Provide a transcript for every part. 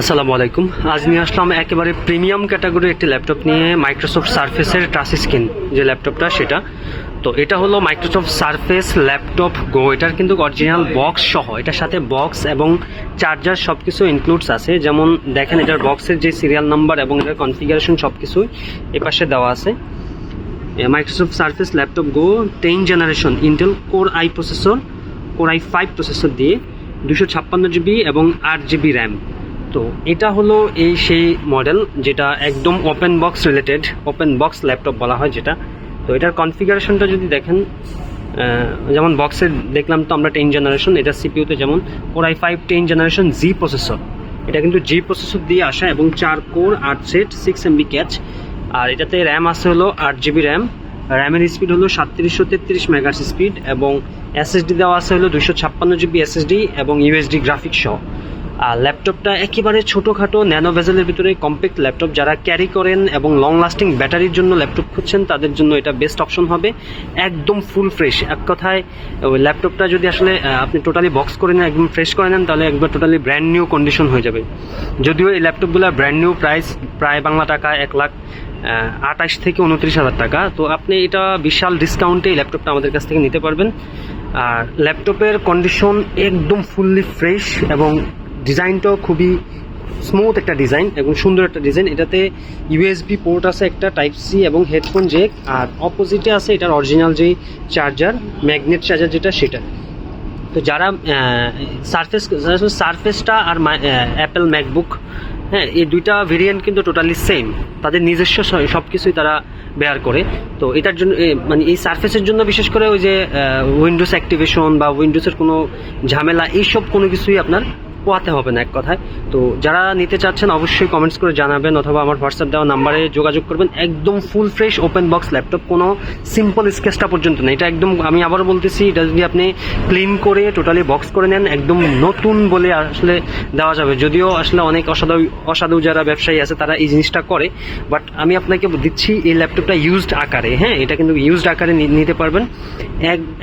আসসালামু আলাইকুম। আজ নিয়ে আসলাম একেবারে প্রিমিয়াম ক্যাটাগরির একটি ল্যাপটপ নিয়ে, মাইক্রোসফট সারফেসের টাচ স্ক্রিন যে ল্যাপটপটা সেটা। তো এটা হলো মাইক্রোসফট সারফেস ল্যাপটপ গো। এটার কিন্তু অরিজিনাল বক্স সহ, এটার সাথে বক্স এবং চার্জার সব কিছু ইনক্লুডস আছে। যেমন দেখেন এটার বক্সের যে সিরিয়াল নাম্বার এবং এটার কনফিগারেশন সব কিছুই এপাশে দেওয়া আছে। Microsoft surface laptop go 10 generation Intel core I processor, core I 5 processor দিয়ে 256 জিবি এবং 8 জিবি র্যাম। তো এটা হলো সেই মডেল যেটা একদম open box related, open box laptop বলা হয় যেটা। তো এটার কনফিগারেশনটা যদি দেখেন, যেমন বক্সে দেখলাম তো আমরা 10 জেনারেশন, এটা সিপিইউতে যেমন core I 5 10 generation G processor, এটা কিন্তু জি প্রসেসর দিয়ে আসা এবং 4 কোর 8 সেট 6 এমবি ক্যাচ। আর এটাতে র্যাম আছে হলো 8 জিবি র্যাম, র্যামের স্পিড হলো 3733 মেগাহার্টজ স্পিড এবং এসএসডি দেওয়া আছে হলো 256 জিবি এসএসডি এবং ইউএসডি গ্রাফিক্স সহ। আর ল্যাপটপটা একেবারে ছোটোখাটো ন্যানো ভেজেলের ভিতরে কম্প্যাক্ট ল্যাপটপ, যারা ক্যারি করেন এবং লং লাস্টিং ব্যাটারির জন্য ল্যাপটপ খুঁজছেন তাদের জন্য এটা বেস্ট অপশন হবে। একদম ফুল ফ্রেশ, এক কথায় ওই ল্যাপটপটা যদি আসলে আপনি টোটালি বক্স করে নেন, একদম ফ্রেশ করে নেন, তাহলে একবার টোটালি ব্র্যান্ড নিউ কন্ডিশন হয়ে যাবে। যদিও এই ল্যাপটপগুলো ব্র্যান্ড নিউ প্রাইস প্রায় বাংলা টাকা 1,28,000 থেকে 29,000 টাকা। তো আপনি এটা বিশাল ডিসকাউন্টে এই ল্যাপটপটা আমাদের কাছ থেকে নিতে পারবেন। আর ল্যাপটপের কন্ডিশন একদম ফুললি ফ্রেশ এবং ডিজাইনটাও খুবই স্মুথ একটা ডিজাইন এবং সুন্দর একটা ডিজাইন। এটাতে ইউএসবি পোর্ট আছে একটা, টাইপ সি এবং হেডফোন জ্যাক। আর অপোজিটে আছে এটার অরিজিনাল যেই চার্জার, ম্যাগনেট চার্জার যেটা সেটা। তো যারা সারফেসটা আর অ্যাপেল ম্যাকবুক, হ্যাঁ, এই দুইটা ভেরিয়েন্ট কিন্তু টোটালি সেম, তাদের নিজস্ব সব কিছুই তারা বেয়ার করে। তো এটার জন্য মানে এই সারফেসের জন্য বিশেষ করে ওই যে উইন্ডোজ অ্যাক্টিভেশন বা উইন্ডোজের কোনো ঝামেলা এইসব কোনো কিছুই আপনার পোয়াতে হবে না এক কথায়। তো যারা নিতে চাচ্ছেন অবশ্যই কমেন্টস করে জানাবেন অথবা আমার হোয়াটসঅ্যাপ দেওয়া নাম্বারে যোগাযোগ করবেন। একদম full fresh open box laptop, কোনো সিম্পল স্কেচটা পর্যন্ত নেই। এটা একদম, আমি আবারও বলতেছি, এটা যদি আপনি ক্লিন করে টোটালি বক্স করে নেন একদম নতুন বলে আসলে দেওয়া যাবে। যদিও আসলে অনেক অসাধু যারা ব্যবসায়ী আছে তারা এই জিনিসটা করে, বাট আমি আপনাকে দিচ্ছি এই ল্যাপটপটা ইউজড আকারে। হ্যাঁ, এটা কিন্তু ইউজড আকারে নিতে পারবেন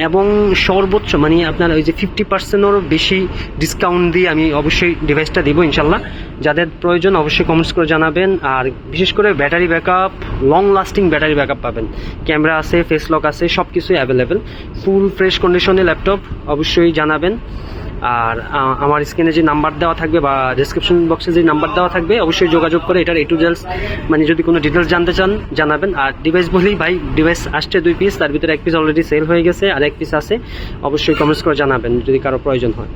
এবং সর্বোচ্চ মানে আপনার ওই যে 50%-এরও বেশি ডিসকাউন্ট দিয়ে আমি অবশ্যই ডিভাইসটা দিব ইনশাল্লাহ। যাদের প্রয়োজন অবশ্যই কমেন্টস করে জানাবেন। আর বিশেষ করে battery backup, long lasting battery backup পাবেন, ক্যামেরা আছে, ফেস লক আছে, সব কিছুই অ্যাভেলেবেল। ফুল ফ্রেশ কন্ডিশনে ল্যাপটপ, অবশ্যই জানাবেন। আর আমার স্ক্রিনে যে নাম্বার দেওয়া থাকবে বা ডেসক্রিপশন বক্সে যে নাম্বার দেওয়া থাকবে অবশ্যই যোগাযোগ করে এটার ডিটেলস, মানে যদি কোনো ডিটেলস জানতে চান জানাবেন। আর ডিভাইস বলেই ভাই, ডিভাইস আসছে 2 পিস, তার ভিতরে 1 পিস অলরেডি সেল হয়ে গেছে আর 1 পিস আছে। অবশ্যই কমেন্টস করে জানাবেন যদি কারো প্রয়োজন হয়।